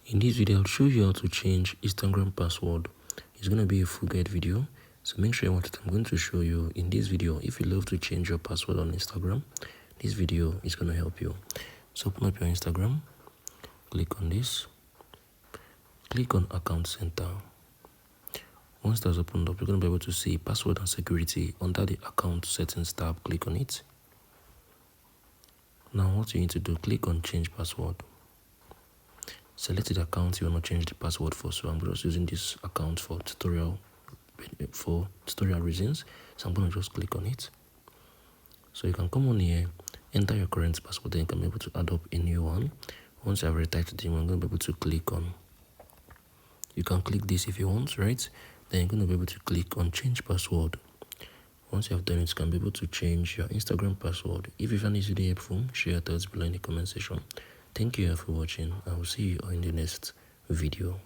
In this video, I'll show you how to change Instagram password. It's going to be a full guide video, so make sure you watch it. I'm going to show you in this video. If you love to change your password on Instagram, this video is going to help you. So open up your Instagram, click on this, click on account center. Once that's opened up, you're going to be able to see password and security under the account settings tab. Click on it. Now what you need to do, click on change password. Select the account you want to change the password for. So I'm just using this account for tutorial reasons. So I'm going to just click on it. So you can come on here, enter your current password, then you can be able to add up a new one. Once you have already typed it in, I'm going to be able to click on. You can click this if you want, right? Then you're going to be able to click on change password. Once you have done it, you can be able to change your Instagram password. If you find this video helpful, share your thoughts below in the comment section. Thank you for watching. I will see you in the next video.